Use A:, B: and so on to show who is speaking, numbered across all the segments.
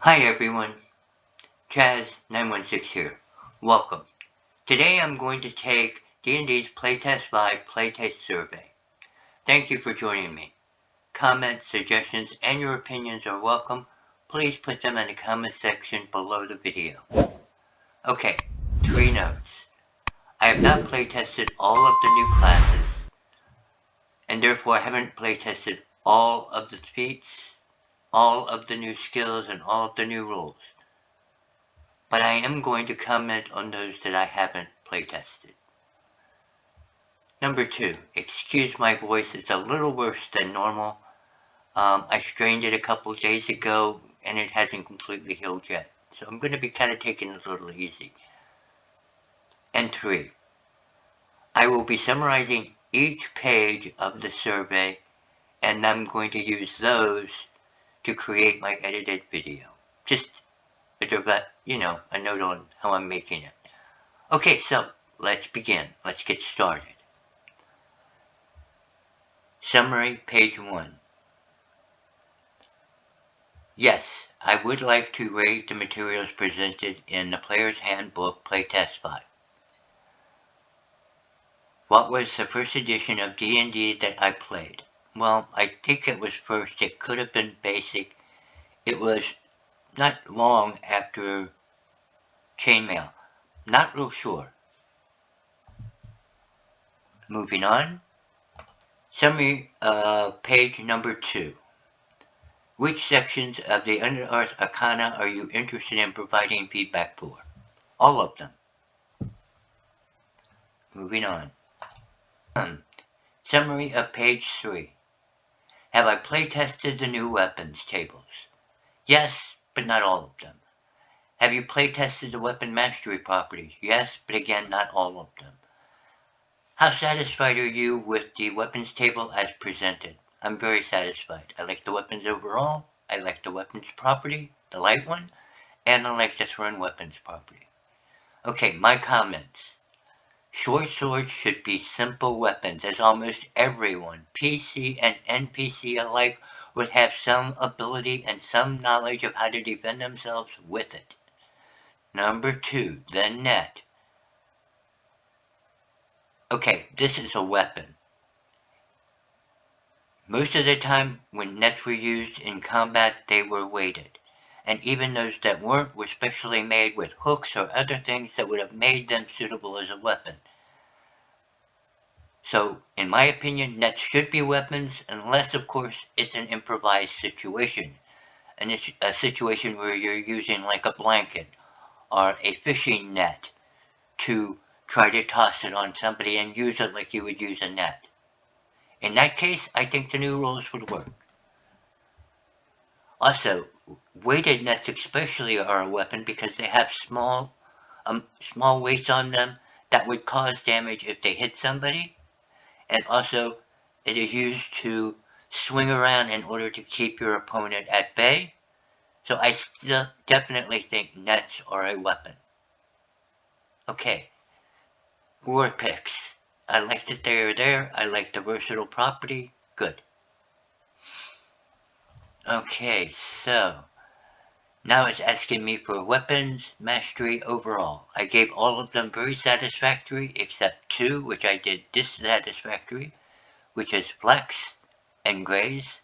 A: Hi everyone, Chaz916 here. Welcome. Today I'm going to take D&D's Playtest 5 Playtest survey. Thank you for joining me. Comments, suggestions, and your opinions are welcome. Please put them in the comment section below the video. Okay, 3 notes. I have not playtested all of the new classes, and therefore I haven't playtested all of the feats, all of the new skills, and all of the new rules. But I am going to comment on those that I haven't playtested. Number 2, excuse my voice, it's a little worse than normal. I strained it a couple days ago and it hasn't completely healed yet. So I'm going to be kind of taking it a little easy. And 3, I will be summarizing each page of the survey and I'm going to use those to create my edited video. Just a note on how I'm making it. Okay, so let's begin. Let's get started. Summary, page 1. Yes, I would like to rate the materials presented in the Player's Handbook Playtest 5. What was the first edition of D&D that I played? Well, I think it was first. It could have been basic. It was not long after Chainmail. Not real sure. Moving on. Summary, page number 2. Which sections of the Underearth Arcana are you interested in providing feedback for? All of them. Moving on. Summary of page 3. Have I playtested the new weapons tables? Yes, but not all of them. Have you playtested the weapon mastery properties? Yes, but again, not all of them. How satisfied are you with the weapons table as presented? I'm very satisfied. I like the weapons overall. I like the weapons property, the light one, and I like the thrown weapons property. Okay, my comments. Short swords should be simple weapons, as almost everyone, PC and NPC alike, would have some ability and some knowledge of how to defend themselves with it. Number 2, the net. Okay, this is a weapon. Most of the time when nets were used in combat, they were weighted. And even those that weren't were specially made with hooks or other things that would have made them suitable as a weapon. So, in my opinion, nets should be weapons, unless, of course, it's an improvised situation. And it's a situation where you're using like a blanket or a fishing net to try to toss it on somebody and use it like you would use a net. In that case, I think the new rules would work. Also, weighted nets especially are a weapon because they have small weights on them that would cause damage if they hit somebody. And also, it is used to swing around in order to keep your opponent at bay. So I still definitely think nets are a weapon. Okay, war picks. I like that they are there. I like the versatile property. Good. Okay, so now it's asking me for weapons mastery overall. I gave all of them very satisfactory except 2, which I did dissatisfactory, which is Flex and Graze,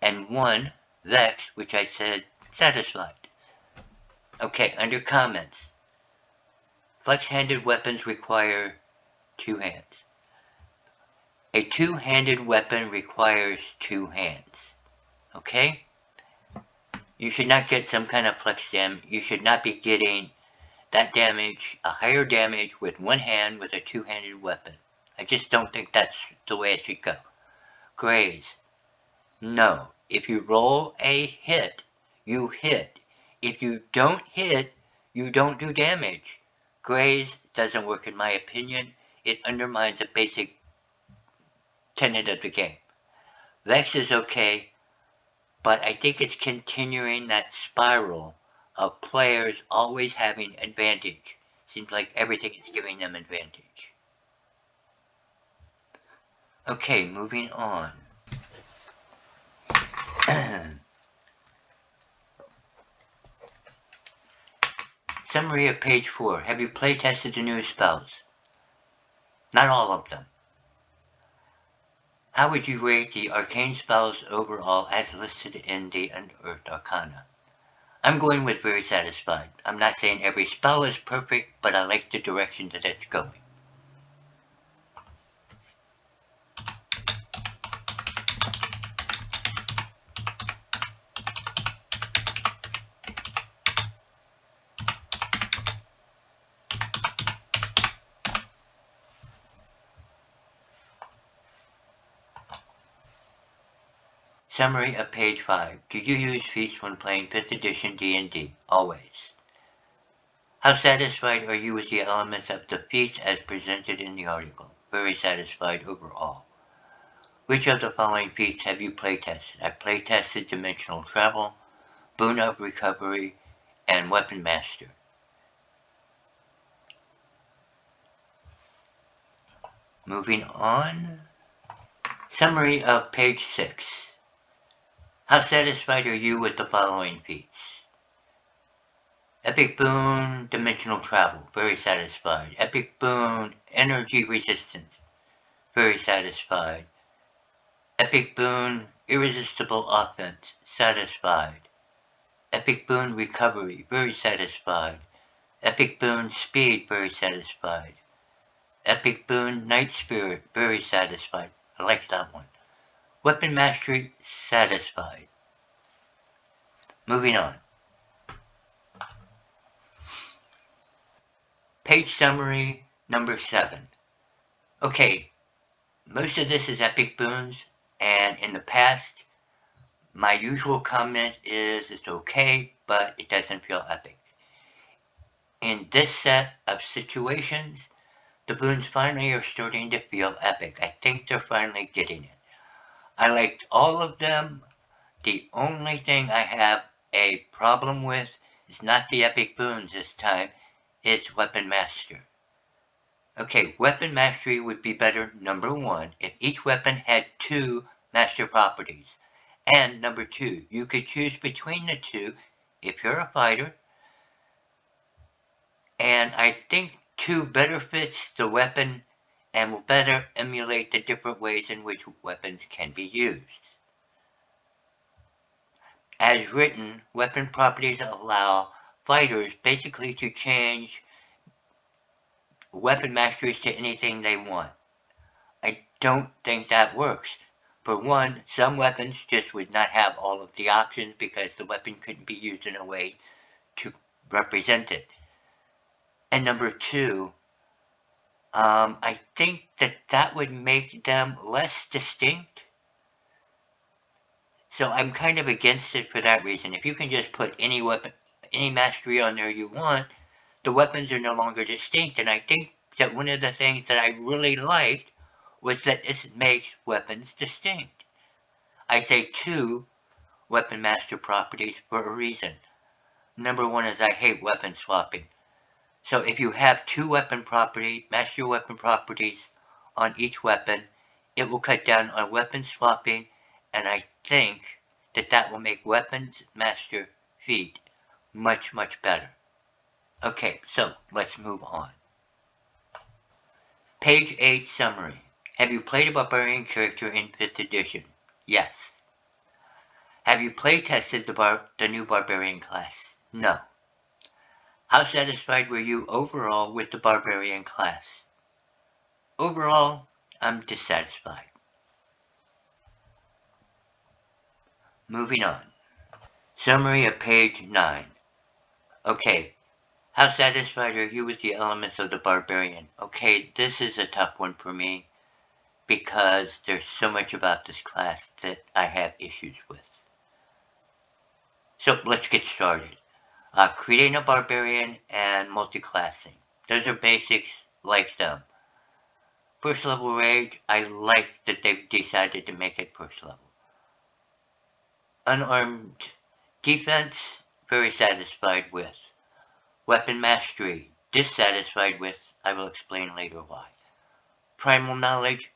A: and 1, Vex, which I said satisfied. Okay, under comments. Flex-handed weapons require 2 hands. A 2-handed weapon requires 2 hands. Okay? You should not get some kind of flex damage. You should not be getting that damage, a higher damage with 1 hand with a 2-handed weapon. I just don't think that's the way it should go. Graze. No. If you roll a hit, you hit. If you don't hit, you don't do damage. Graze doesn't work in my opinion. It undermines the basic tenet of the game. Vex is okay, but I think it's continuing that spiral of players always having advantage. Seems like everything is giving them advantage. Okay, moving on. Summary of page 4. Have you playtested the new spells? Not all of them. How would you rate the arcane spells overall as listed in the Unearthed Arcana? I'm going with very satisfied. I'm not saying every spell is perfect, but I like the direction that it's going. Summary of page 5. Do you use feats when playing 5th edition D&D? Always. How satisfied are you with the elements of the feats as presented in the article? Very satisfied overall. Which of the following feats have you playtested? I playtested Dimensional Travel, Boon of Recovery, and Weapon Master. Moving on. Summary of page 6. How satisfied are you with the following feats? Epic Boon, Dimensional Travel, very satisfied. Epic Boon, Energy Resistance, very satisfied. Epic Boon, Irresistible Offense, satisfied. Epic Boon, Recovery, very satisfied. Epic Boon, Speed, very satisfied. Epic Boon, Night Spirit, very satisfied. I like that one. Weapon Mastery, satisfied. Moving on. Page summary number 7. Okay, most of this is epic boons, and in the past, my usual comment is it's okay, but it doesn't feel epic. In this set of situations, the boons finally are starting to feel epic. I think they're finally getting it. I liked all of them. The only thing I have a problem with is not the epic boons this time, it's Weapon Master. Okay, Weapon Mastery would be better, number 1, if each weapon had 2 master properties. And number 2, you could choose between the 2 if you're a fighter. And I think 2 better fits the weapon and will better emulate the different ways in which weapons can be used. As written, weapon properties allow fighters basically to change weapon masteries to anything they want. I don't think that works. For one, some weapons just would not have all of the options because the weapon couldn't be used in a way to represent it. And number 2, I think that would make them less distinct. So I'm kind of against it for that reason. If you can just put any weapon, any mastery on there you want, the weapons are no longer distinct. And I think that one of the things that I really liked was that it makes weapons distinct. I say 2 weapon master properties for a reason. Number 1 is I hate weapon swapping. So if you have 2 weapon properties, master weapon properties on each weapon, it will cut down on weapon swapping, and I think that will make weapons master feat much, much better. Okay, so let's move on. Page 8 summary. Have you played a barbarian character in 5th edition? Yes. Have you playtested the new barbarian class? No. How satisfied were you overall with the barbarian class? Overall, I'm dissatisfied. Moving on. Summary of page 9. Okay, how satisfied are you with the elements of the barbarian? Okay, this is a tough one for me because there's so much about this class that I have issues with. So let's get started. Creating a barbarian and multi-classing. Those are basics, like them. First level rage, I like that they've decided to make it first level. Unarmed defense, very satisfied with. Weapon mastery, dissatisfied with. I will explain later why. Primal knowledge,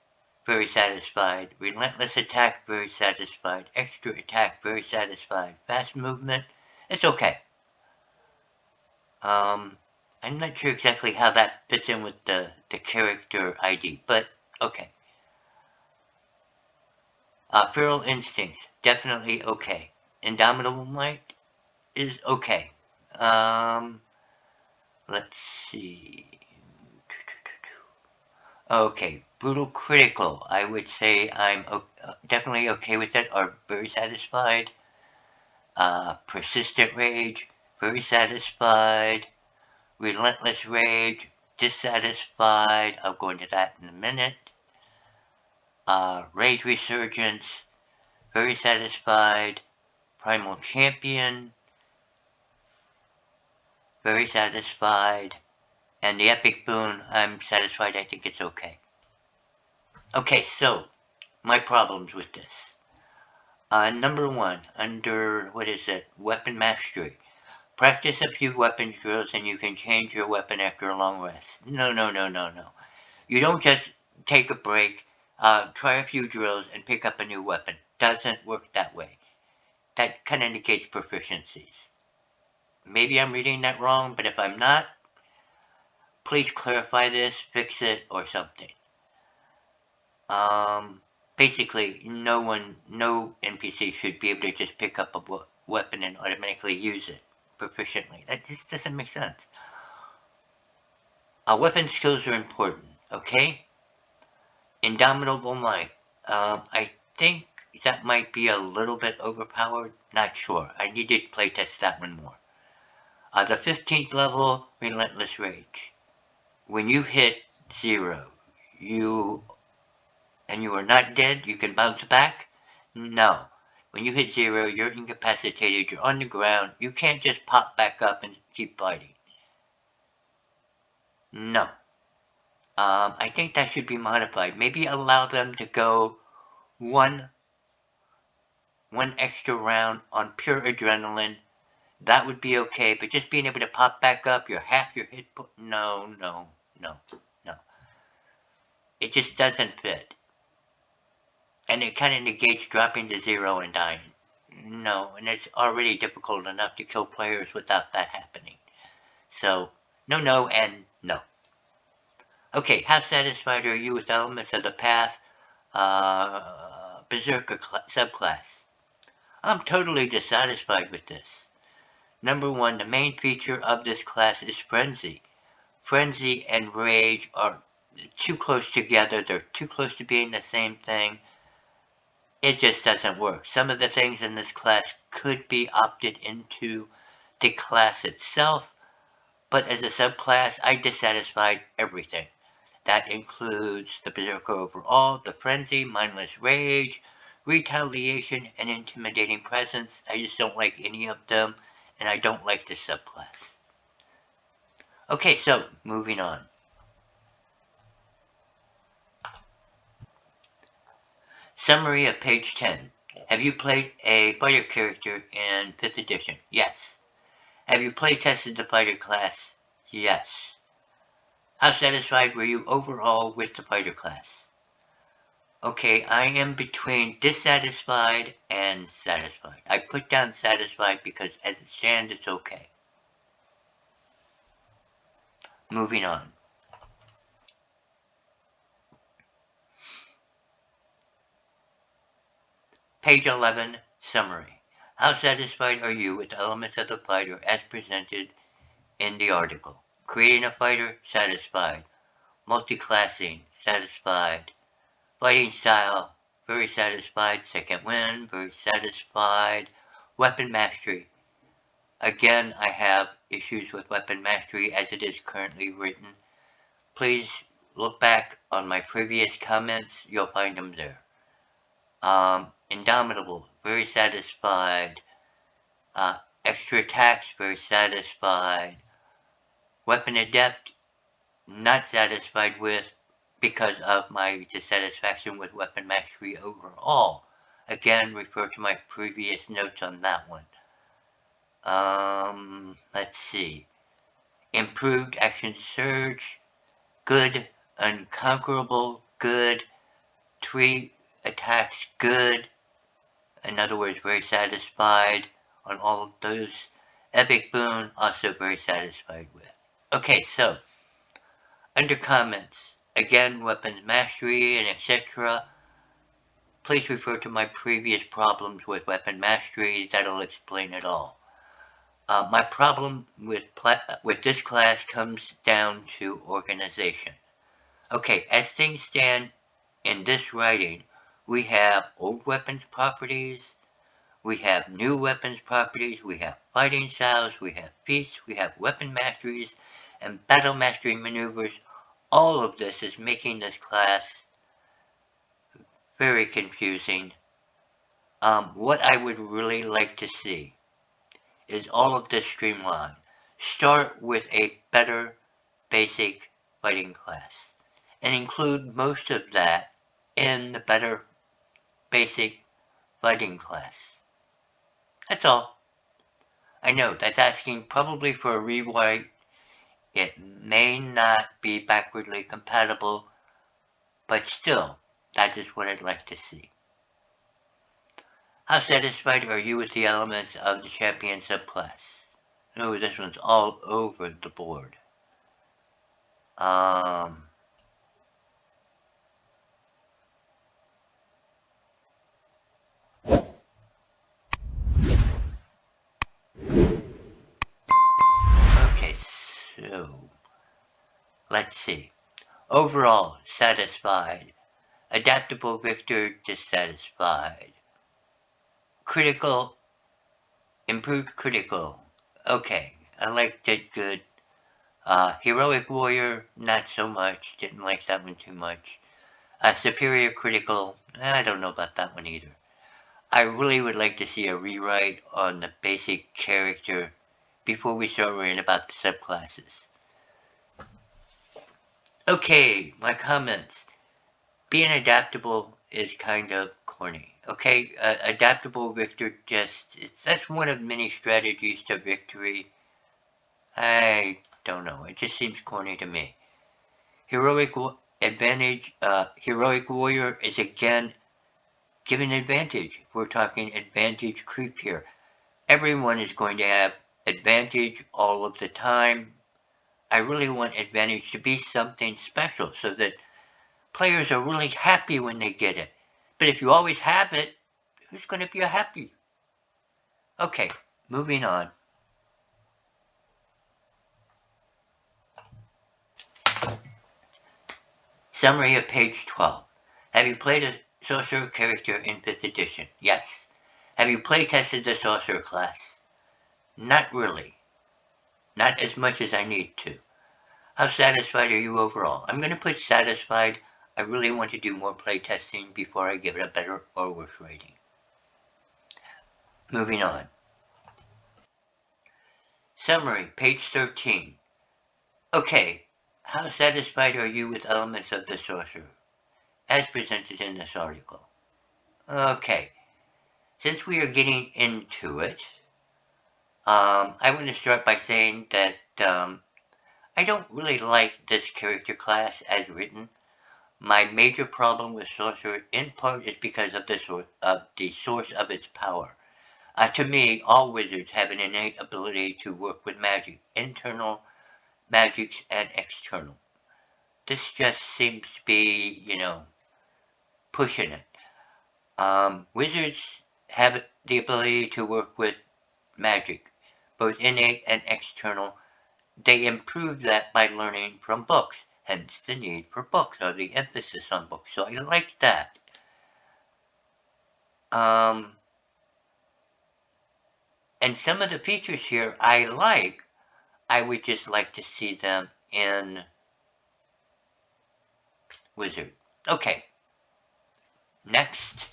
A: very satisfied. Relentless attack, very satisfied. Extra attack, very satisfied. Fast movement, it's okay. I'm not sure exactly how that fits in with the character ID, but okay. Feral Instincts, definitely okay. Indomitable Might is okay. Let's see. Okay, Brutal Critical, I would say I'm definitely okay with it, or very satisfied. Persistent Rage, very satisfied. Relentless Rage, dissatisfied. I'll go into that in a minute. Rage Resurgence, very satisfied. Primal Champion, very satisfied. And the Epic Boon, I'm satisfied. I think it's okay. Okay, so my problems with this. Number one, under, what is it, Weapon Mastery. Practice a few weapons drills and you can change your weapon after a long rest. No, no, no, no, no. You don't just take a break, try a few drills, and pick up a new weapon. Doesn't work that way. That kind of negates proficiencies. Maybe I'm reading that wrong, but if I'm not, please clarify this, fix it, or something. Basically, no NPC should be able to just pick up a weapon and automatically use it proficiently. That just doesn't make sense. Weapon skills are important, okay? Indomitable Might. I think that might be a little bit overpowered. Not sure. I need to playtest that one more. The 15th level, Relentless Rage. When you hit 0, you are not dead, you can bounce back? No. When you hit 0, you're incapacitated, you're on the ground, you can't just pop back up and keep fighting. No. I think that should be modified. Maybe allow them to go one extra round on pure adrenaline. That would be okay, but just being able to pop back up, you're half your hit point. No, no, no, no. It just doesn't fit. And it kind of negates dropping to 0 and dying. No, and it's already difficult enough to kill players without that happening. So, no, and no. Okay, how satisfied are you with elements of the path Berserker subclass? I'm totally dissatisfied with this. Number one, the main feature of this class is Frenzy. Frenzy and Rage are too close together. They're too close to being the same thing. It just doesn't work. Some of the things in this class could be opted into the class itself, but as a subclass, I dissatisfied everything. That includes the Berserker overall, the Frenzy, Mindless Rage, Retaliation, and Intimidating Presence. I just don't like any of them, and I don't like this subclass. Okay, so, moving on. Summary of page 10. Have you played a fighter character in 5th edition? Yes. Have you playtested the fighter class? Yes. How satisfied were you overall with the fighter class? Okay, I am between dissatisfied and satisfied. I put down satisfied because as it stands, it's okay. Moving on. Page 11, Summary. How satisfied are you with the elements of the fighter as presented in the article? Creating a fighter? Satisfied. Multi-classing? Satisfied. Fighting style? Very satisfied. Second wind? Very satisfied. Weapon mastery? Again, I have issues with weapon mastery as it is currently written. Please look back on my previous comments. You'll find them there. Indomitable, very satisfied. Extra attacks, very satisfied. Weapon adept, not satisfied with because of my dissatisfaction with weapon mastery overall. Again, refer to my previous notes on that one. Let's see. Improved action surge, good. Unconquerable, good. 3 attacks, good. In other words, very satisfied on all of those. Epic Boon, also very satisfied with. Okay, so, under comments, again, weapons mastery and etc. Please refer to my previous problems with weapon mastery, that'll explain it all. My problem with this class comes down to organization. Okay, as things stand in this writing, we have old weapons properties, we have new weapons properties, we have fighting styles, we have feats, we have weapon masteries, and battle mastery maneuvers. All of this is making this class very confusing. What I would really like to see is all of this streamlined. Start with a better basic fighting class and include most of that in the better basic fighting class. That's all. I know that's asking probably for a rewrite. It may not be backwardly compatible, but still, that is what I'd like to see. How satisfied are you with the elements of the champion subclass? Oh, this one's all over the board. Okay, so let's see. Overall, satisfied. Adaptable victor, dissatisfied. Critical, improved critical. Okay, I liked it good. Heroic warrior, not so much. Didn't like that one too much. Superior critical, I don't know about that one either. I really would like to see a rewrite on the basic character before we start worrying about the subclasses. Okay, my comments. Being adaptable is kind of corny. Okay, adaptable victor that's one of many strategies to victory. I don't know, it just seems corny to me. Heroic advantage, heroic warrior is again given advantage. We're talking advantage creep here. Everyone is going to have advantage all of the time. I really want advantage to be something special so that players are really happy when they get it. But if you always have it, who's going to be happy? Okay, moving on. Summary of page 12. Have you played a sorcerer character in 5th edition? Yes. Have you playtested the sorcerer class? Not really. Not as much as I need to. How satisfied are you overall? I'm going to put satisfied. I really want to do more playtesting before I give it a better or worse rating. Moving on. Summary, page 13. Okay, how satisfied are you with elements of the sorcerer, as presented in this article? Okay, since we are getting into it, I want to start by saying that I don't really like this character class as written. My major problem with sorcerer in part is because of the source of its power. To me, all wizards have an innate ability to work with magic, internal magics and external. This just seems to be, pushing it. Wizards have the ability to work with magic, both innate and external. They improve that by learning from books, hence the need for books, or the emphasis on books. So I like that. And some of the features here I like. I would just like to see them in Wizard. Okay. Next.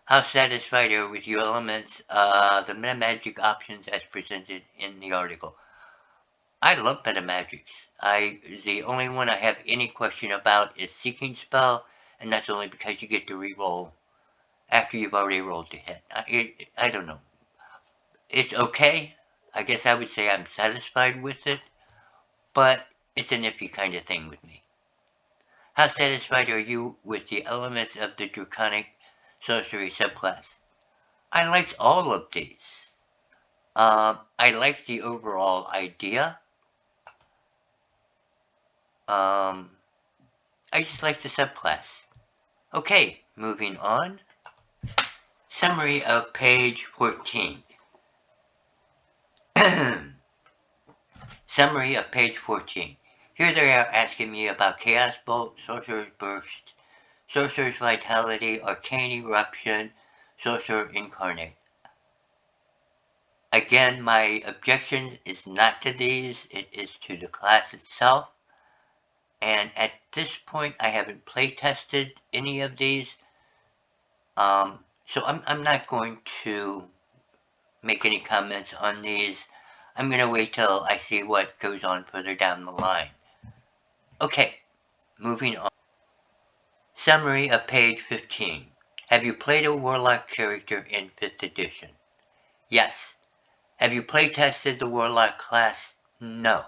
A: How satisfied are you with your elements, the meta magic options as presented in the article? I love meta magics. The only one I have any question about is Seeking Spell, and that's only because you get to re-roll after you've already rolled the hit. I don't know. It's okay. I guess I would say I'm satisfied with it, but it's an iffy kind of thing with me. How satisfied are you with the elements of the Draconic Sorcery subclass? I liked all of these. I like the overall idea. I just like the subclass. Okay, moving on. Summary of page 14. Summary of page 14. Here they are asking me about Chaos Bolt, Sorcerer's Burst, Sorcerer's Vitality, Arcane Eruption, Sorcerer Incarnate. Again, my objection is not to these, it is to the class itself. And at this point, I haven't playtested any of these. So I'm not going to make any comments on these. I'm going to wait till I see what goes on further down the line. Okay, moving on. Summary of page 15. Have you played a Warlock character in 5th edition? Yes. Have you playtested the Warlock class? No.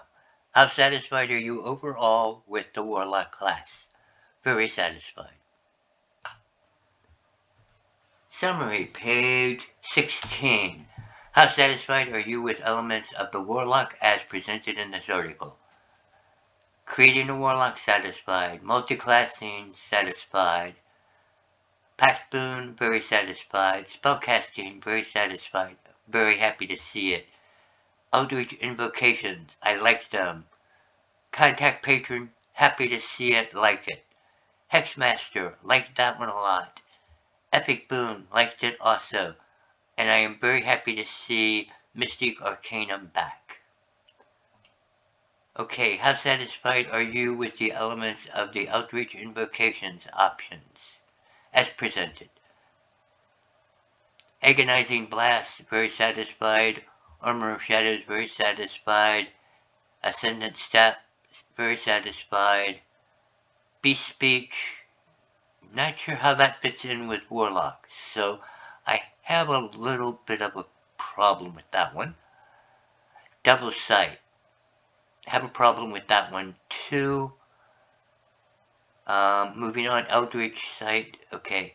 A: How satisfied are you overall with the Warlock class? Very satisfied. Summary, page 16. How satisfied are you with elements of the Warlock as presented in this article? Creating a Warlock, satisfied. Multiclassing, satisfied. Pact Boon, very satisfied. Spellcasting, very satisfied. Very happy to see it. Eldritch Invocations, I like them. Contact Patron, happy to see it, like it. Hexmaster, liked that one a lot. Epic Boon, liked it also. And I am very happy to see Mystic Arcanum back. Okay, how satisfied are you with the elements of the Eldritch Invocations options as presented? Agonizing Blast, very satisfied. Armor of Shadows, very satisfied. Ascendant Step, very satisfied. Beast Speech, not sure how that fits in with Warlock, so I have a little bit of a problem with that one. Double Sight, have a problem with that one too. Moving on, Eldritch Sight, okay.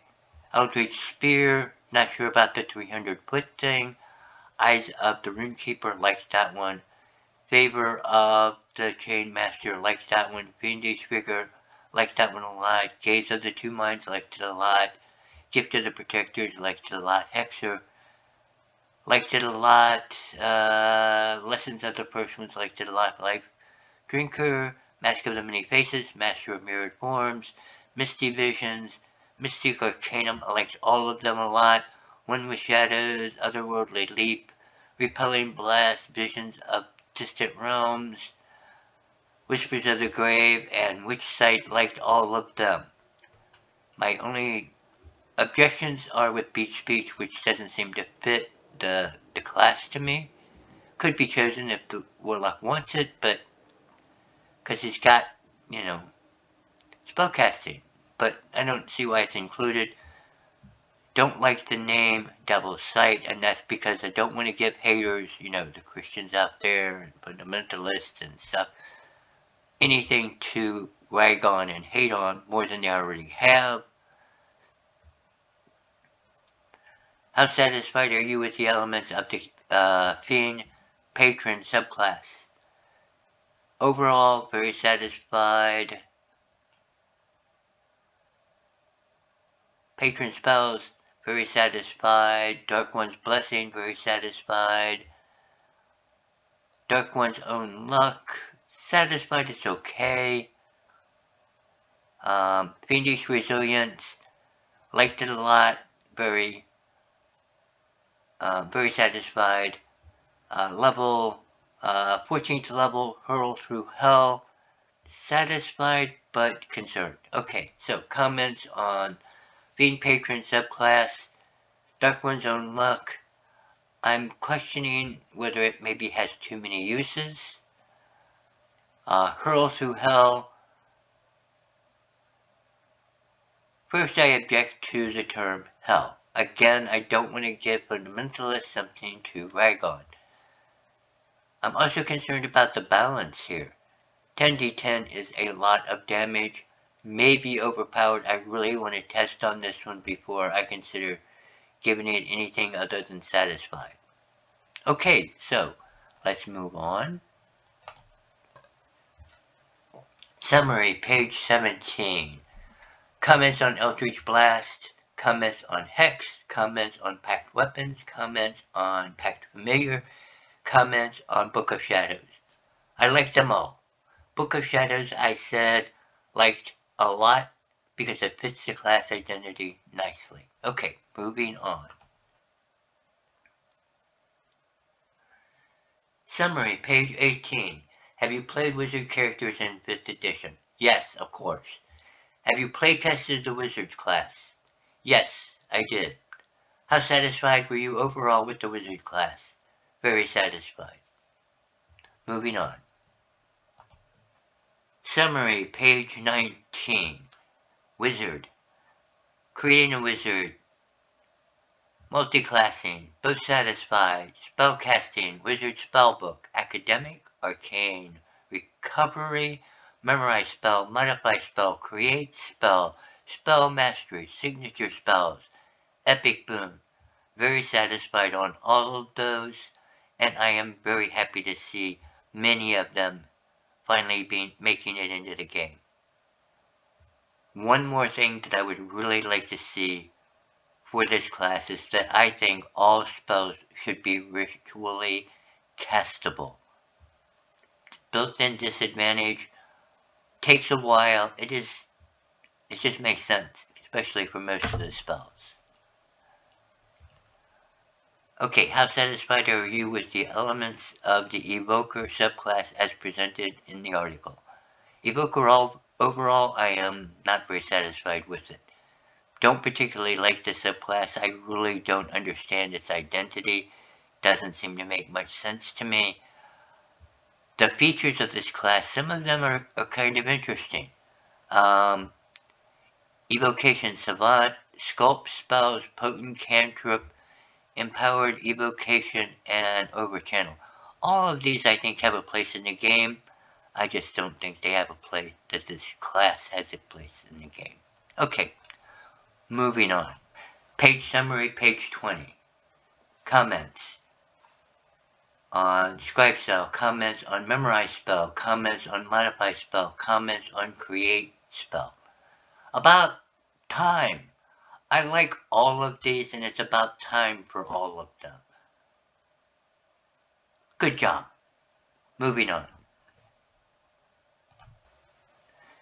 A: Eldritch Spear, not sure about the 300-foot thing. Eyes of the Runekeeper, likes that one. Favor of the Chainmaster, likes that one. Fiendish Figure, likes that one a lot. Gaze of the Two Minds, liked it a lot. Gift of the Protectors, liked it a lot. Hexer, liked it a lot. Lessons of the First Ones, liked it a lot. Life Drinker, Mask of the Many Faces, Master of Mirrored Forms, Misty Visions, Mystic Arcanum, I liked all of them a lot. One with Shadows, Otherworldly Leap, Repelling Blast, Visions of Distant Realms, Whispers of the Grave, and Witch Sight, liked all of them. My only objections are with Beast Speech, which doesn't seem to fit the class to me. Could be chosen if the Warlock wants it, but because he's got, spellcasting, but I don't see why it's included. Don't like the name Double Sight, and that's because I don't want to give haters, the Christians out there, and fundamentalists and stuff, anything to rag on and hate on more than they already have. How satisfied are you with the elements of the Fiend Patron subclass? Overall, very satisfied. Patron spells, very satisfied. Dark One's Blessing, very satisfied. Dark One's Own Luck, satisfied, it's okay. Fiendish Resilience, liked it a lot, very satisfied. Level, 14th level, Hurl Through Hell, satisfied but concerned. Okay, so comments on Fiend Patron subclass, Dark One's Own Luck. I'm questioning whether it maybe has too many uses. Hurl Through Hell. First, I object to the term hell. Again, I don't want to give fundamentalists something to rag on. I'm also concerned about the balance here. 10d10 is a lot of damage, may be overpowered. I really want to test on this one before I consider giving it anything other than satisfied. Okay, so let's move on. Summary, page 17. Comments on Eldritch Blast, comments on Hex, comments on Packed Weapons, comments on Packed Familiar, comments on Book of Shadows. I liked them all. Book of Shadows, I said, liked a lot because it fits the class identity nicely. Okay, moving on. Summary, page 18. Have you played wizard characters in 5th edition? Yes, of course. Have you playtested the wizard class? Yes, I did. How satisfied were you overall with the wizard class? Very satisfied. Moving on. Summary, page 19. Wizard. Creating a wizard. Multiclassing. Both satisfied. Spellcasting. Wizard spellbook. Academic. Arcane. Recovery. Memorize spell. Modify spell. Create spell. Spell mastery. Signature spells. Epic boon. Very satisfied on all of those. And I am very happy to see many of them finally making it into the game. One more thing that I would really like to see for this class is that I think all spells should be ritually castable. Built-in disadvantage takes a while. It just makes sense, especially for most of the spells. Okay, how satisfied are you with the elements of the Evoker subclass as presented in the article? Evoker overall, I am not very satisfied with it. Don't particularly like the subclass. I really don't understand its identity. Doesn't seem to make much sense to me. The features of this class, some of them are kind of interesting. Evocation Savant, Sculpt Spells, Potent Cantrip, Empowered Evocation, and Overchannel. All of these I think have a place in the game. I just don't think they have a place, that this class has a place in the game. Okay, moving on. Page summary, page 20. Comments on Scribe Spell, comments on Memorize Spell, comments on Modify Spell, comments on Create Spell. About time. I like all of these, and it's about time for all of them. Good job. Moving on.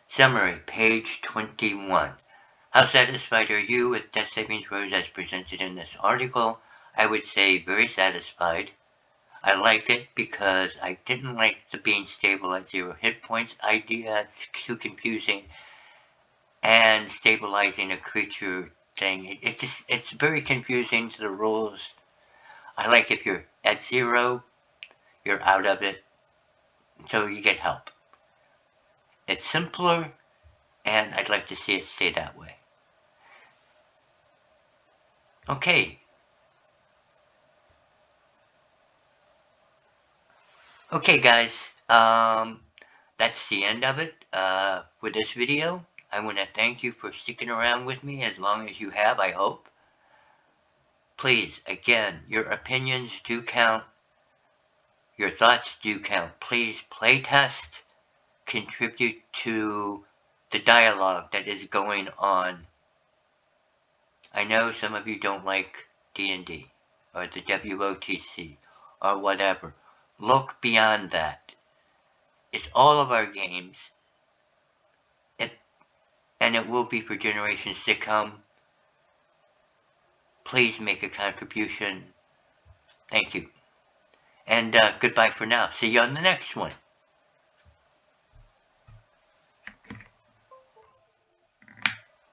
A: Summary, page 21. How satisfied are you with death saving throws as presented in this article? I would say very satisfied. I like it because I didn't like the being stable at 0 hit points idea. It's too confusing. And stabilizing a creature thing. It's very confusing to the rules. I like if you're at 0, you're out of it, so you get help. It's simpler, and I'd like to see it stay that way. Okay. Okay, guys. That's the end of it for this video. I want to thank you for sticking around with me as long as you have, I hope. Please, again, your opinions do count. Your thoughts do count. Please playtest, contribute to the dialogue that is going on. I know some of you don't like D&D or the WOTC or whatever. Look beyond that. It's all of our games. And it will be for generations to come. Please make a contribution. Thank you. And goodbye for now. See you on the next one.